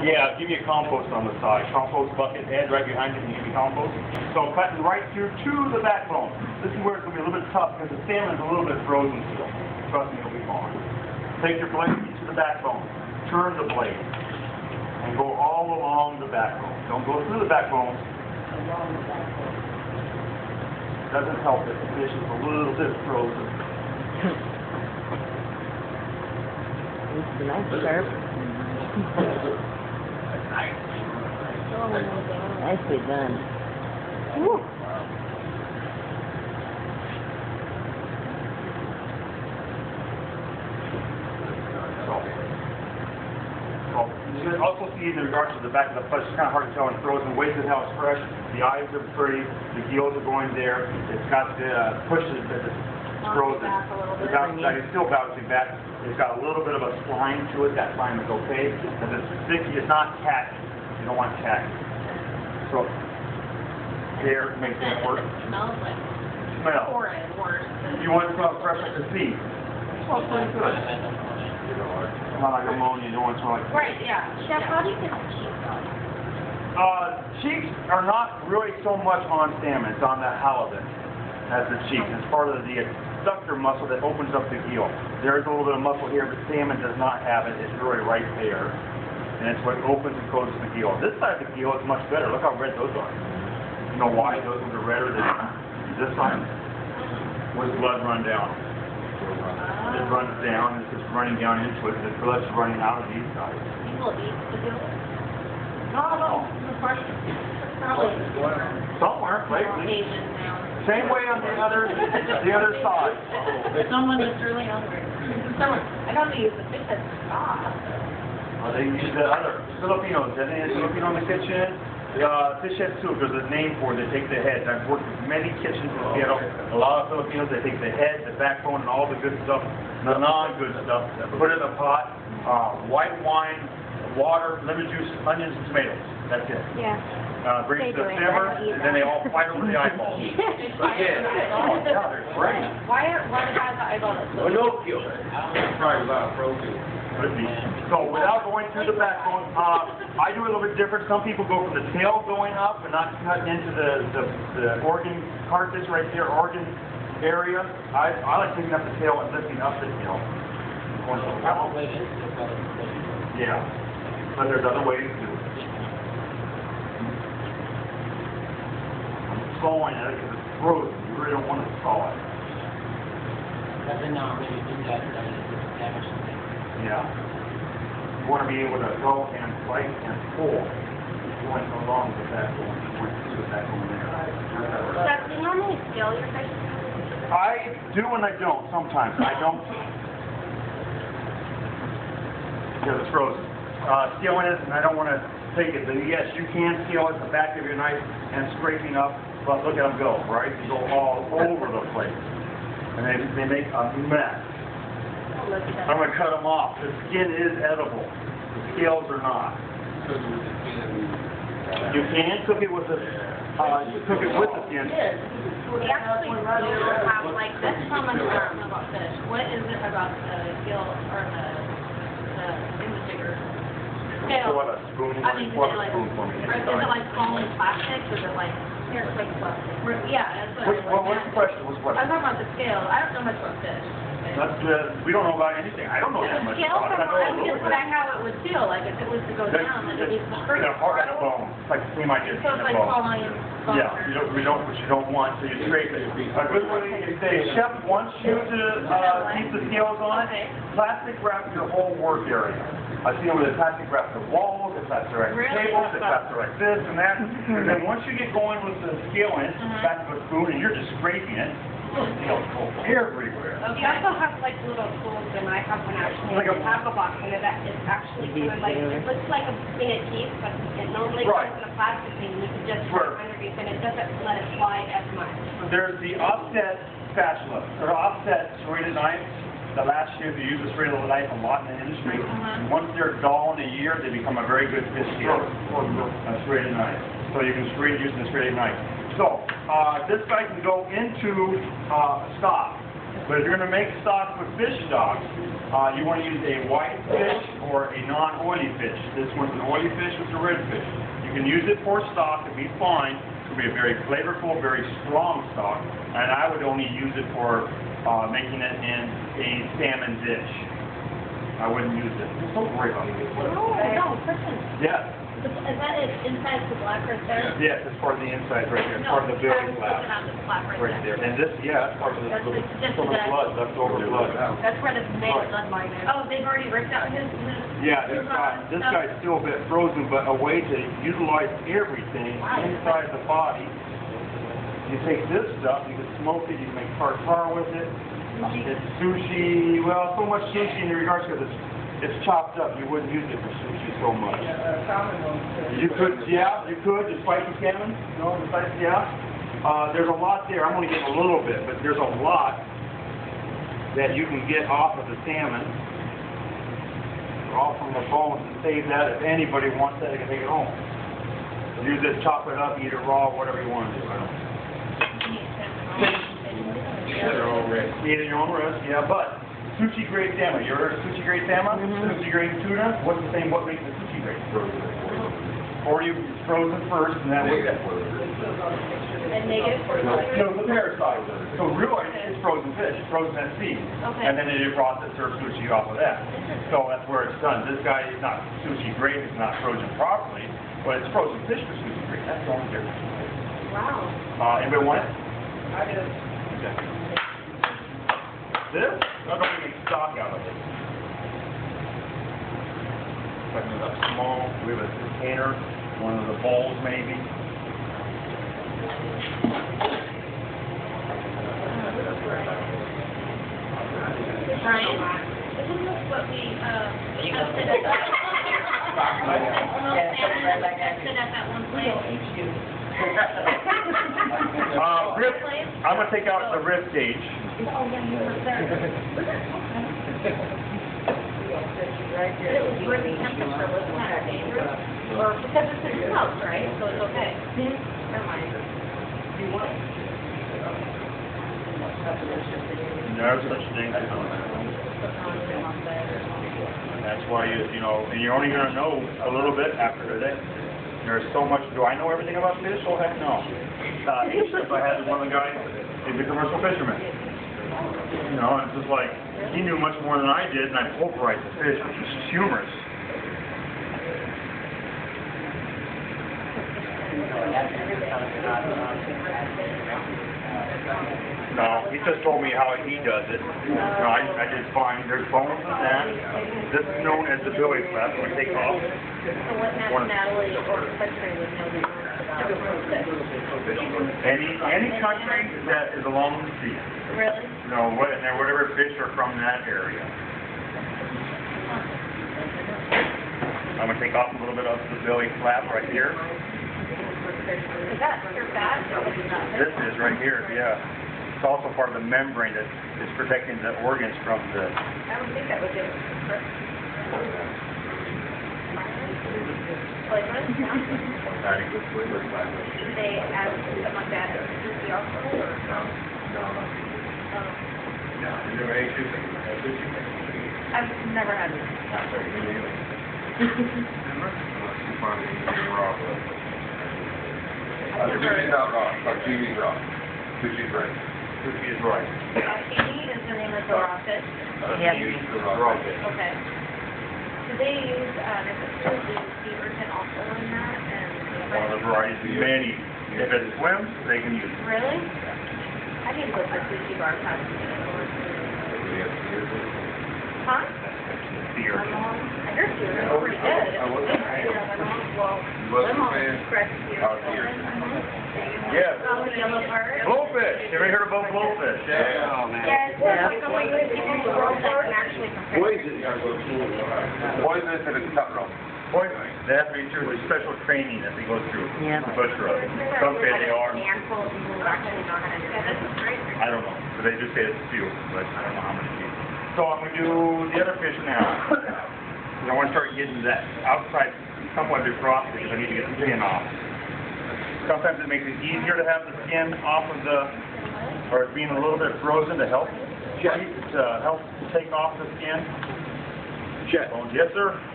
Yeah, give me a compost on the side. Compost bucket head right behind it, and give me compost. So cutting right through to the backbone. This is where it's going to be a little bit tough because the salmon's a little bit frozen still. Trust me, it'll be fine. Take your blade to the backbone. Turn the blade. And go all along the backbone. Don't go through the backbone. Along the backbone. Doesn't help if the fish is a little bit frozen. It's nice, sharp. Nicely done. Woo. You can also see in regards to the back of the flesh, it's kind of hard to tell when it's frozen. Wait till how it's fresh. The eyes are pretty. The gills are going there. It's got the pushes that it's frozen. The backside is still bouncing back. It's got a little bit of a slime to it. That slime is okay. If it's sticky, it's not tacky. You don't want tacky. So, there makes it work. It smells like Smell. horrid, worse. You want it to smell fresh like the sea. Well, pretty good. Not like ammonia. You don't want it to smell like Right, yeah. Chef, how do you get the cheeks out? Cheeks are not really so much on salmon. It's on the halibut as the cheeks. It's part of the adductor muscle that opens up the gill. There's a little bit of muscle here, but salmon does not have it. It's really right there. And it's what opens and closes the gill. This side of the gill is much better. Look how red those are. You know why those ones are redder than this side? Where's blood run down? It runs down, it's just running down into it, and the blood's running out of these sides. People eat the gill? No. Good question. Probably. Somewhere, lately. Asian now. Same way on the other side. Someone is really hungry. Someone. I don't use the fish that's soft. Well, they use the other Filipinos. That is Filipino in the kitchen. Fish head soup, there's a name for it. They take the head. I've worked with many kitchens in Seattle. A lot of Filipinos, they take the head, the backbone, and all the good stuff, the non-good stuff, put it in a pot, white wine, water, lemon juice, onions, and tomatoes. That's it. Yeah. Bring it to the simmer, and then they all fight over the eyeballs. Again. Oh, yeah, they're great. Why has the eyeball? Pinocchio. Probably about protein. So without going through the backbone, I do it a little bit different. Some people go from the tail going up and not cutting into the organ carcass right there, organ area. I like taking up the tail and lifting up the tail. Yeah, but there's other ways to do it. I'm sawing at it because it's frozen. You really don't want to saw it. Doesn't not really do that, damage to things. Yeah. You want to be able to go and fight and pull. You want to go along with that going. You want to do that going there. Chef, do you normally scale your fish? I do and I don't sometimes. I don't. Because it's frozen. Scaling it, and I don't want to take it. But yes, you can scale it with the back of your knife and scraping up. But look at them go, right? They go all over the place. And they make a mess. I'm going to cut them off. The skin is edible. The scales are not. You can cook it with the skin. We actually do have, like, this is how much I don't know about fish. What is it about the gill, or the indicator scale? What a spoon. I mean, What a like, spoon for me. or is it like falling plastic? Is it like, here, it's like plastic? Yeah, that's what What's the question? What's the I'm question? talking about the scale. I don't know much about fish. We don't know about anything. I don't know that much Scale about it. I know a from little just bit. how it would feel, like if it was to go down, like it needs to spring. It's hard like a bone. It's like the same idea. So it's like falling. Yeah, we don't what you don't want, so you scrape it. A good way is say, chef wants you to keep the scales on. Plastic wrap your whole work area. I've seen them with plastic wrap the walls, the plastic wrap the tables, the plastic wrap this and that. And then once you get going with the scale in, back to a spoon and you're just scraping it, those scales go everywhere. You also have like little tools, and I have one actually. Like a tackle box, and it's actually kind of like, it looks like a spinach teeth, but it normally comes in a plastic thing. You can just put it underneath, and it doesn't let it slide as much. There's the offset spatula, or offset serrated knife. The last year they used the serrated knife a lot in the industry. Once they're dull in a year, they become a very good fish scale. A serrated knife. So you can serrate using the serrated knife. So, this guy can go into stock. But if you're going to make stock with fish stock, you want to use a white fish or a non-oily fish. This one's an oily fish, it's a red fish. You can use it for stock, it'll be fine. It'll be a very flavorful, very strong stock. And I would only use it for making it in a salmon dish. I wouldn't use it. It's so great. Oh, no, question. Yeah. Is that it inside the black right there? Yes, it's part of the inside right here. It's part of the belly flap. Right there. And this, yeah, it's part of the some of the blood, leftover blood. That's where the big blood line is. Oh, they've already ripped out his Yeah, this guy's still a bit frozen, but a way to utilize everything inside the body. You take this stuff, you can smoke it, you can make tartare with it. It's sushi, well, so much sushi in regards to it's chopped up. You wouldn't use it for sushi so much. You could, the spicy salmon. No, the spicy, there's a lot there. I'm only getting a little bit, but there's a lot that you can get off of the salmon. All from the bones and save that. If anybody wants that, they can take it home. Use it, chop it up, eat it raw, whatever you want to do. Eat at your own risk, yeah, but sushi grade salmon. You ever heard of sushi grade salmon? Sushi grade tuna? What's the same? What makes it sushi grade? Or you frozen first, and that way. And negative 40. No, the parasite. So really, it's frozen fish, frozen at sea. Okay. And then they process serve sushi off of that. So that's where it's done. This guy is not sushi grade, it's not frozen properly, but it's frozen fish for sushi grade. That's the only difference. Wow. Anybody want it? I do. Okay. This, I'm going to make stock out of it. Like a small, we have a container, one of the bowls maybe. Brian, isn't this what we tested at that one place? Rib, I'm going to take out the rib cage. Oh, yeah, you were there. It was really temperature, wasn't that dangerous? Or because it's in your house, right? So it's okay. Never mind. No such thing as that's why you know, and you're only going to know a little bit after today. There's so much. Do I know everything about fish? Oh, heck no. If I had one of the guys, he's a commercial fisherman. You know, it's just like, he knew much more than I did, and I pulverized the fish, which is humorous. No, he just told me how he does it. No, I did fine. There's bones in that. This is known as the belly flap. I'm going to take off. So what nationality or country would know the Any country that is along the sea. Really? You know, whatever fish are from that area. I'm going to take off a little bit of the belly flap right here. Is that your fat? This is right here, yeah. It's also part of the membrane that is protecting the organs from the... I would think that would give it Did they add something like that to the also, or no? No. You never ate sushi? I've never had it. Sushi's not raw. Sushi's raw. Sushi's right. Sushi is right. Sashimi is the name of the raw fish? Sushi's the raw fish. Okay. Do they use, sea urchin also in that? And One of the varieties, many. If it swims, they can use it. really? I need to go to sushi bar class. Huh? Sea urchin. I heard sea urchin is pretty good. Yes. Yellow bird. Blowfish. Have you ever heard about blowfish? Yes, there's like a way that people in the world that can actually prepare. Poisonous and it's cut raw. Poison. They have to be through the special training that they go through. Yeah. To butcher up. Some say they are. Handful of people who actually know how to do that. This is great. I don't know. But they just say it's few, but I don't know how many people. So I'm going to do the other fish now. I want to start getting that outside somewhat defrosted because I need to get the skin off. Sometimes it makes it easier to have the skin off of the, or being a little bit frozen to help. to help take off the skin. Chet. Yes, sir.